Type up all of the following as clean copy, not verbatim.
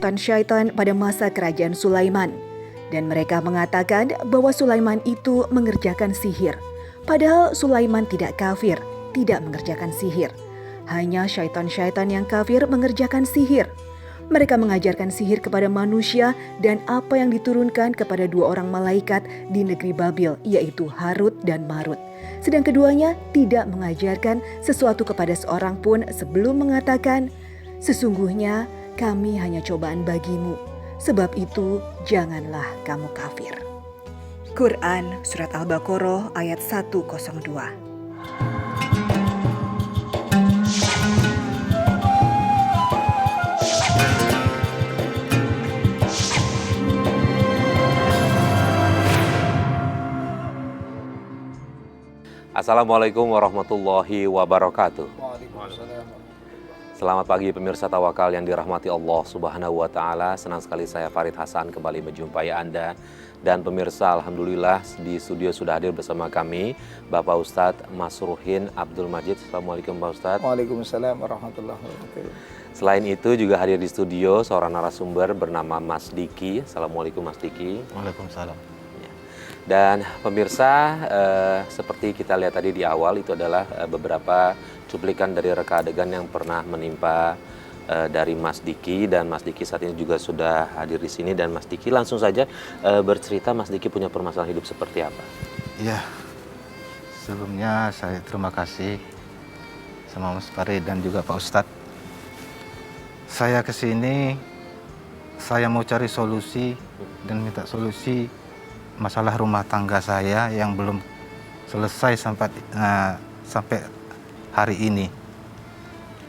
syaitan-syaitan pada masa kerajaan Sulaiman. Dan mereka mengatakan bahwa Sulaiman itu mengerjakan sihir. Padahal Sulaiman tidak kafir, tidak mengerjakan sihir. Hanya syaitan-syaitan yang kafir mengerjakan sihir. Mereka mengajarkan sihir kepada manusia dan apa yang diturunkan kepada dua orang malaikat di negeri Babil, yaitu Harut dan Marut. Sedang keduanya tidak mengajarkan sesuatu kepada seorang pun sebelum mengatakan, "Sesungguhnya kami hanya cobaan bagimu, sebab itu janganlah kamu kafir." Quran Surat Al-Baqarah ayat 102. Assalamualaikum warahmatullahi wabarakatuh. Selamat pagi pemirsa Tawakal yang dirahmati Allah Subhanahu wa Ta'ala. Senang sekali saya Farid Hasan kembali menjumpai Anda. Dan pemirsa, alhamdulillah di studio sudah hadir bersama kami Bapak Ustadz Masruhin Abdul Majid. Assalamualaikum Pak Ustadz. Waalaikumsalam warahmatullahi wabarakatuh. Selain itu juga hadir di studio seorang narasumber bernama Mas Diki. Assalamualaikum Mas Diki. Waalaikumsalam. Dan pemirsa, seperti kita lihat tadi di awal, itu adalah beberapa cuplikan dari reka adegan yang pernah menimpa dari Mas Diki. Dan Mas Diki saat ini juga sudah hadir di sini. Dan Mas Diki langsung saja bercerita, Mas Diki punya permasalahan hidup seperti apa? Iya, sebelumnya saya terima kasih sama Mas Farid dan juga Pak Ustadz. Saya kesini, saya mau cari solusi dan minta solusi masalah rumah tangga saya yang belum selesai sampai hari ini.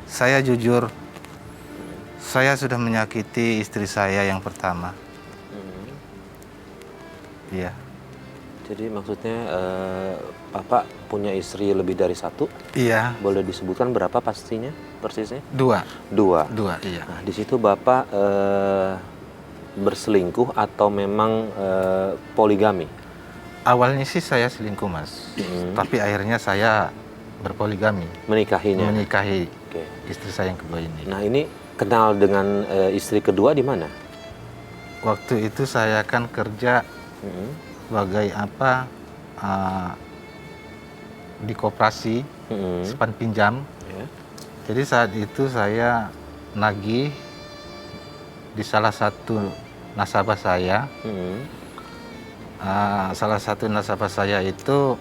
Saya jujur, saya sudah menyakiti istri saya yang pertama. Iya. Jadi maksudnya Bapak punya istri lebih dari satu? Iya. Boleh disebutkan berapa pastinya, persisnya? Dua, iya. Nah, di situ Bapak berselingkuh atau memang poligami? Awalnya sih saya selingkuh, Mas. Tapi akhirnya saya berpoligami. Menikahinya? Menikahi Oke. istri saya yang kedua ini. Nah, ini kenal dengan istri kedua di mana? Waktu itu saya kan kerja sebagai di koperasi, simpan pinjam. Ya. Jadi saat itu saya nagih di salah satu nasabah saya. Salah satu nasabah saya itu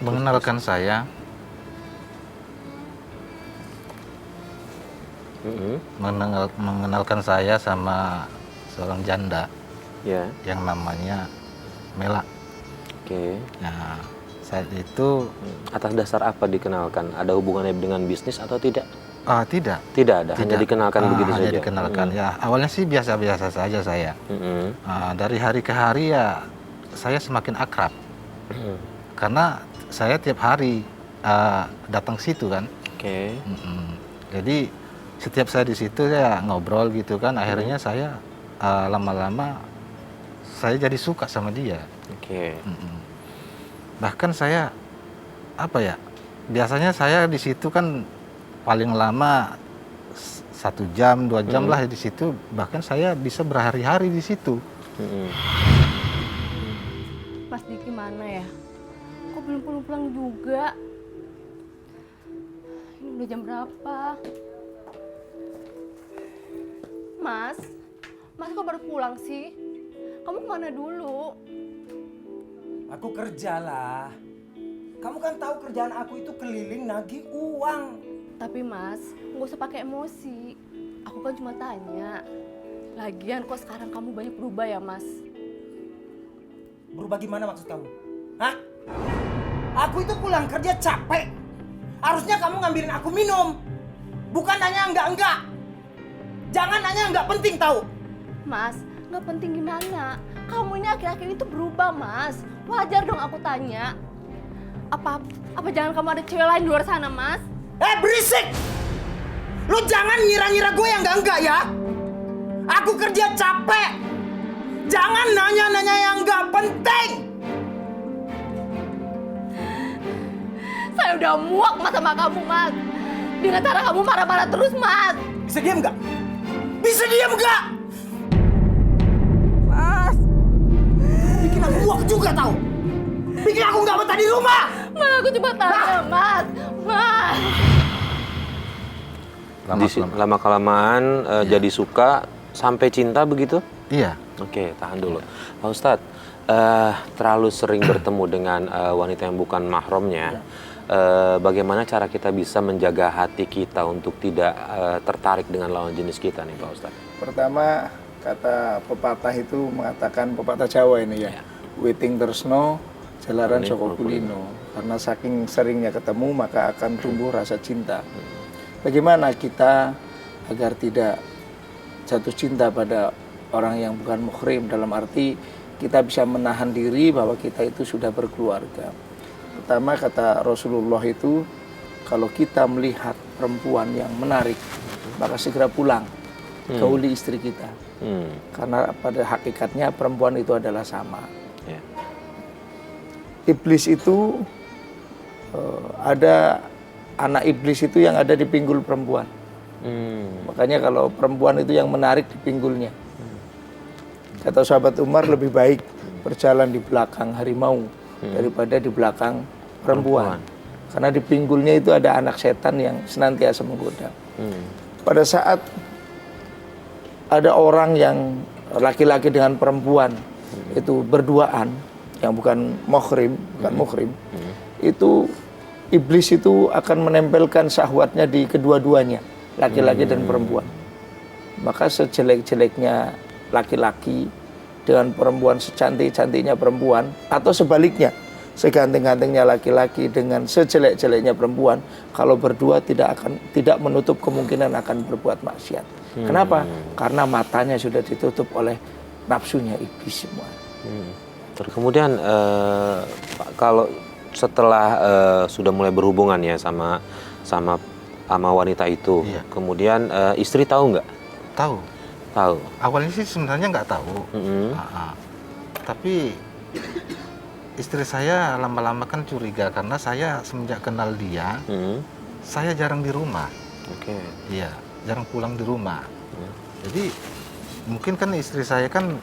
mengenalkan saya, mengenalkan saya sama seorang janda, Ya. yang namanya Mela. Oke. Nah, saat itu Atas dasar apa dikenalkan? Ada hubungannya dengan bisnis atau tidak? tidak. Tidak ada, hanya dikenalkan begitu hanya saja? dikenalkan. Ya, awalnya sih biasa-biasa saja saya. Dari hari ke hari ya saya semakin akrab. Karena saya tiap hari datang situ kan. Oke. Jadi setiap saya di situ ya ngobrol gitu kan. Akhirnya saya lama-lama saya jadi suka sama dia. Oke. Bahkan saya biasanya saya di situ kan paling lama 1 jam, 2 jam lah di situ. Bahkan saya bisa berhari-hari di situ. Mas Diki mana ya? Kok belum pulang-pulang juga? Ini udah jam berapa? Mas kok baru pulang sih? Kamu kemana dulu? Aku kerja lah. Kamu kan tahu kerjaan aku itu keliling nagih uang. Tapi Mas, nggak usah pakai emosi. Aku kan cuma tanya. Lagian kok sekarang kamu banyak berubah ya Mas? Berubah gimana maksud kamu? Hah? Aku itu pulang kerja capek. Harusnya kamu ngambilin aku minum. Bukan nanya enggak. Jangan nanya enggak penting tahu. Mas, nggak penting gimana? Kamu ini akhir-akhir itu berubah Mas. Wajar dong aku tanya. Apa jangan kamu ada cewek lain di luar sana Mas? Berisik! Lu jangan ngira-ngira gue yang enggak ya. Aku kerja capek. Jangan nanya-nanya yang enggak penting. Saya udah muak Mas sama kamu Mas. dengan cara kamu marah-marah terus, Mas. Bisa diam nggak? Bisa diam nggak? Mas. Bikin aku muak juga tahu. Bikin aku nggak betah di rumah. Mas, aku cuma tanya, Mas. Mas. Lama-kelamaan jadi suka sampai cinta begitu? Iya. Oke, tahan dulu. Pak Ustadz, terlalu sering bertemu dengan wanita yang bukan mahramnya. Bagaimana cara kita bisa menjaga hati kita untuk tidak tertarik dengan lawan jenis kita nih Pak Ustadz? Pertama, kata pepatah itu mengatakan, pepatah Jawa ini ya, Witing Tresno, Jalaran Soko Kulino. Karena saking seringnya ketemu, maka akan tumbuh rasa cinta. Bagaimana kita agar tidak jatuh cinta pada orang yang bukan muhrim, dalam arti kita bisa menahan diri bahwa kita itu sudah berkeluarga. Pertama, kata Rasulullah itu, kalau kita melihat perempuan yang menarik, maka segera pulang, gauli istri kita. Karena pada hakikatnya perempuan itu adalah sama. Ya. Iblis itu ada anak iblis itu yang ada di pinggul perempuan. Makanya kalau perempuan itu yang menarik di pinggulnya. Kata sahabat Umar, lebih baik berjalan di belakang harimau daripada di belakang perempuan. Karena di pinggulnya itu ada anak setan yang senantiasa menggoda. Pada saat ada orang yang laki-laki dengan perempuan itu berduaan, yang bukan muhrim, itu iblis itu akan menempelkan syahwatnya di kedua-duanya, laki-laki dan perempuan. Maka sejelek-jeleknya laki-laki dengan perempuan, secantik-cantiknya perempuan, atau sebaliknya, seganteng-gantengnya laki-laki dengan sejelek-jeleknya perempuan, kalau berdua tidak menutup kemungkinan akan berbuat maksiat. Kenapa? Karena matanya sudah ditutup oleh nafsunya iblis semua. Terus kemudian kalau setelah sudah mulai berhubungan ya sama wanita itu, Iya. kemudian istri tahu nggak? Tahu. Tahu. Awalnya sih sebenarnya nggak tahu. Tapi istri saya lama-lama kan curiga karena saya semenjak kenal dia, saya jarang di rumah. Oke. Iya, jarang pulang di rumah. Jadi mungkin kan istri saya kan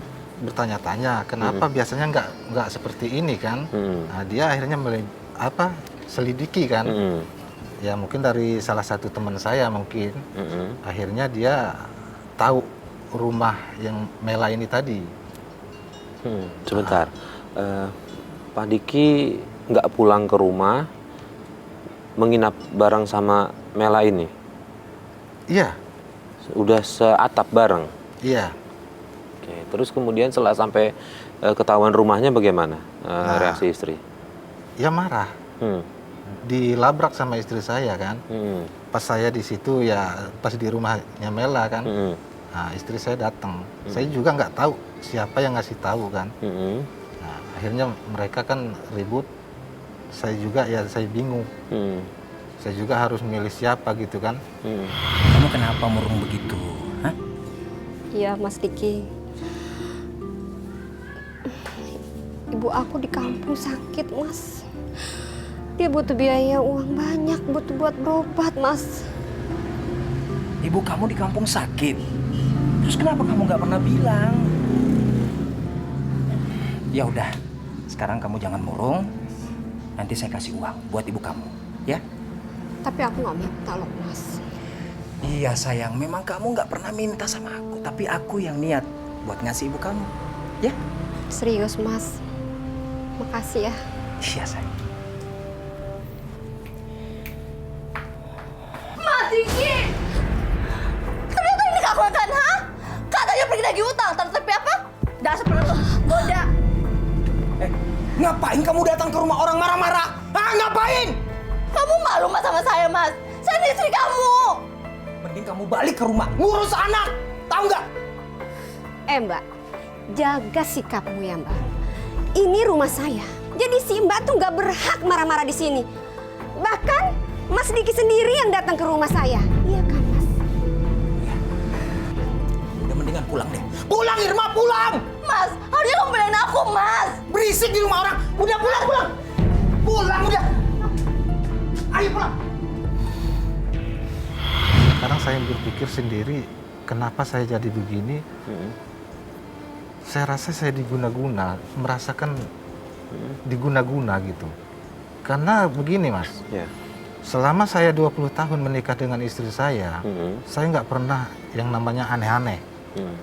bertanya-tanya kenapa biasanya nggak seperti ini kan. Nah, dia akhirnya selidiki kan. Ya mungkin dari salah satu teman saya mungkin. Akhirnya dia tahu rumah yang Mela ini tadi. Sebentar, Pak Diki nggak pulang ke rumah menginap bareng sama Mela ini? Iya. Udah seatap bareng? Iya. Oke, terus kemudian setelah sampai ketahuan rumahnya bagaimana reaksi istri? Ya marah. Dilabrak sama istri saya kan. Pas saya di situ ya pas di rumahnya Mela kan. Nah, istri saya datang. Saya juga nggak tahu siapa yang ngasih tahu kan. Nah, akhirnya mereka kan ribut. Saya juga ya saya bingung. Saya juga harus milih siapa gitu kan. Kamu kenapa murung begitu? Hah? Iya, Mas Diki. Ibu aku di kampung sakit, Mas. Dia butuh biaya uang banyak, butuh buat berobat, Mas. Ibu kamu di kampung sakit. Terus kenapa kamu nggak pernah bilang? Ya udah, sekarang kamu jangan murung. Nanti saya kasih uang buat ibu kamu, ya? Tapi aku nggak minta loh, Mas. Iya sayang, memang kamu nggak pernah minta sama aku, tapi aku yang niat buat ngasih ibu kamu, ya? Serius, Mas. Makasih ya. Iya sayang. Mas Diki! Ternyata ini kamu kan, ha? Katanya pergi lagi utang, tapi apa? Dasar goda. Ngapain kamu datang ke rumah orang marah-marah? Ah, ngapain? Kamu malu mas sama saya, Mas. Saya ini istri kamu. Mending kamu balik ke rumah, ngurus anak, tahu nggak? Mbak, jaga sikapmu ya, Mbak. Ini rumah saya. Jadi si Mbak tuh nggak berhak marah-marah di sini. Bahkan Mas Diki sendiri yang datang ke rumah saya. Iya kan, Mas? Udah mendingan pulang deh. Pulang Irma, pulang! Mas, harusnya kamu belain aku, Mas. Berisik di rumah orang. Udah pulang, pulang! Pulang udah! Ayo pulang! kadang saya berpikir sendiri, kenapa saya jadi begini? Saya rasa saya diguna-guna, merasakan diguna-guna gitu. Karena begini Mas, Ya. selama saya 20 tahun menikah dengan istri saya nggak pernah yang namanya aneh-aneh.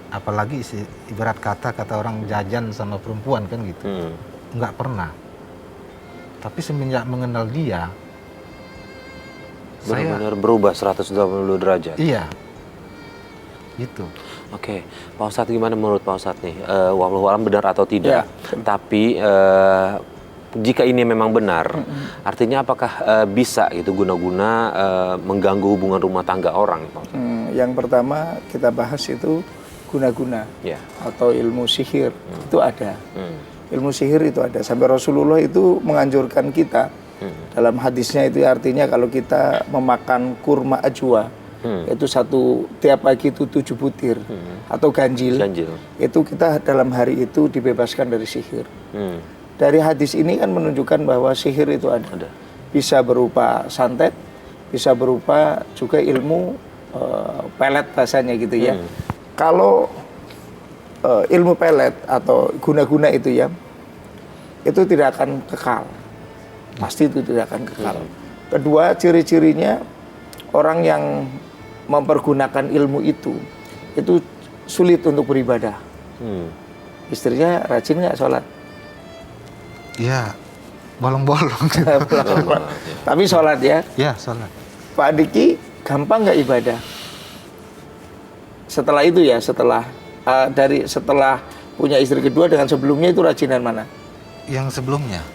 Apalagi ibarat kata orang jajan sama perempuan kan gitu. Nggak pernah. Tapi semenjak mengenal dia, Benar-benar berubah 180 derajat. iya, gitu. Oke, Pak Ustadz gimana menurut Pak Ustadz nih? Wallahu a'lam benar atau tidak? Tapi jika ini memang benar, artinya apakah bisa gitu guna-guna mengganggu hubungan rumah tangga orang? Pak Ustadz? Yang pertama kita bahas itu guna-guna Ya. atau ilmu sihir itu ada. Ilmu sihir itu ada. Sampai Rasulullah itu menganjurkan kita dalam hadisnya itu artinya kalau kita memakan kurma ajwa itu tiap pagi itu 7 butir atau ganjil, itu kita dalam hari itu dibebaskan dari sihir. Dari hadis ini kan menunjukkan bahwa sihir itu ada. Bisa berupa santet, bisa berupa juga ilmu pelet bahasanya gitu ya. Kalau ilmu pelet atau guna-guna itu ya, itu tidak akan kekal. Pasti itu tidak akan kekal. Kedua, ciri-cirinya orang yang mempergunakan ilmu itu sulit untuk beribadah. Istrinya rajin nggak sholat? Iya, bolong-bolong. Tapi sholat ya. Ya, sholat. Pak Diki gampang nggak ibadah? Setelah itu ya, setelah punya istri kedua dengan sebelumnya itu rajinan mana? Yang sebelumnya.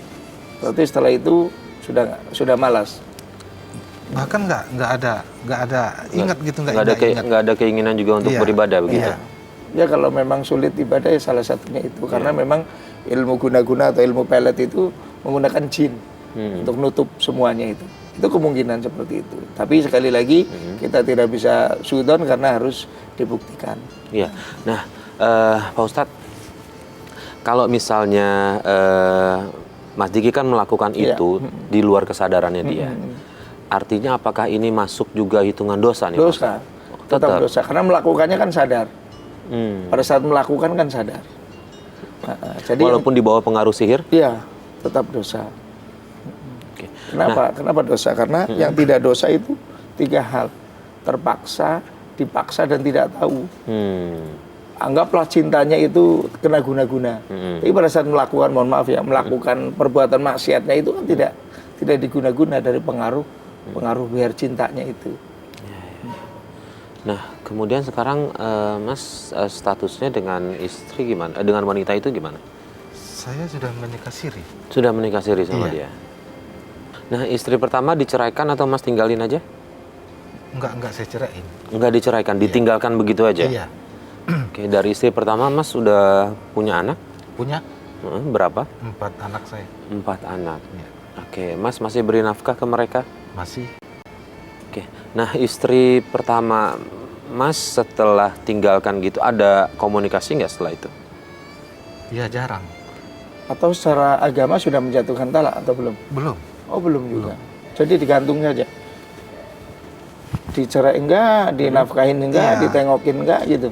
Berarti setelah itu sudah malas. Bahkan nggak ada ingat gitu, Nggak ada keinginan juga untuk beribadah begitu. Iya. Ya kalau memang sulit ibadah ya salah satunya itu karena memang ilmu guna-guna atau ilmu pelet itu menggunakan jin untuk nutup semuanya itu. Itu kemungkinan seperti itu. Tapi sekali lagi kita tidak bisa sudon karena harus dibuktikan. Iya. Nah, Pak Ustadz, kalau misalnya Mas Diki kan melakukan itu di luar kesadarannya dia, artinya apakah ini masuk juga hitungan dosa nih? Dosa, tetap dosa karena melakukannya kan sadar. Pada saat melakukan kan sadar. Jadi walaupun di bawah pengaruh sihir? Iya, tetap dosa. Oke. Kenapa dosa? Karena yang tidak dosa itu 3 hal: terpaksa, dipaksa, dan tidak tahu. Anggaplah cintanya itu kena guna-guna. Tapi pada saat melakukan, mohon maaf ya, melakukan perbuatan maksiatnya itu kan tidak diguna-guna dari pengaruh biar cintanya itu. Nah, kemudian sekarang Mas statusnya dengan istri gimana? Dengan wanita itu gimana? Saya sudah menikah siri. Sudah menikah siri sama dia. Nah, istri pertama diceraikan atau Mas tinggalin aja? Enggak saya ceraiin. Enggak diceraikan, ditinggalkan begitu aja? Iya. Oke, dari istri pertama Mas sudah punya anak? Punya. Berapa? 4 anak saya. 4 anak. Iya. Oke, Mas masih beri nafkah ke mereka? Masih. Oke, nah istri pertama Mas setelah tinggalkan gitu ada komunikasi nggak setelah itu? Ya jarang. Atau secara agama sudah menjatuhkan talak atau belum? Belum. Oh belum juga. Jadi digantung saja. Dicerai enggak, dinafkahin enggak, ditengokin enggak gitu.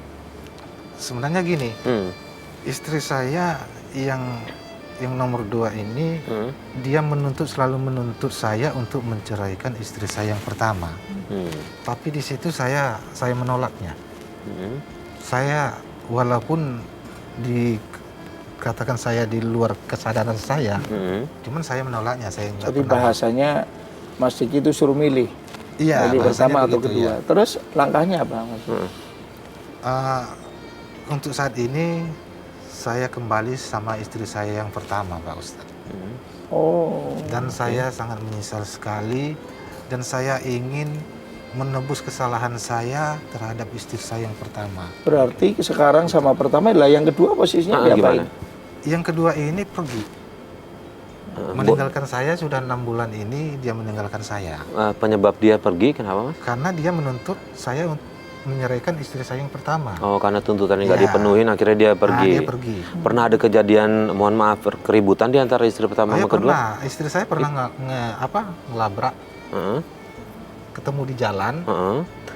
Sebenarnya gini, istri saya yang nomor 2 ini, dia selalu menuntut saya untuk menceraikan istri saya yang pertama. Tapi di situ saya menolaknya. Saya walaupun dikatakan saya di luar kesadaran saya, cuman saya menolaknya. Jadi bahasanya Mas Diki itu suruh milih. Iya, milih pertama atau begitu, kedua. ya. Terus langkahnya apa Mas? Untuk saat ini saya kembali sama istri saya yang pertama, Pak Ustadz. Oh. Dan saya sangat menyesal sekali dan saya ingin menebus kesalahan saya terhadap istri saya yang pertama. Berarti sekarang sama pertama lah, yang kedua posisinya diapain? Yang kedua ini pergi. Meninggalkan saya sudah 6 bulan ini, dia meninggalkan saya. Penyebab dia pergi kenapa Mas? Karena dia menuntut saya untuk menyeraikan istri saya yang pertama. Oh, karena tuntutannya nggak dipenuhin, akhirnya dia pergi. Dia pergi. Pernah ada kejadian, mohon maaf, keributan di antara istri pertama sama kedua? Pernah. Istri saya pernah ngelabrak ketemu di jalan.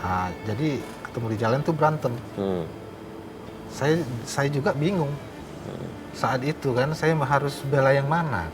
Nah, jadi ketemu di jalan tuh berantem. Saya juga bingung. Saat itu kan saya harus bela yang mana.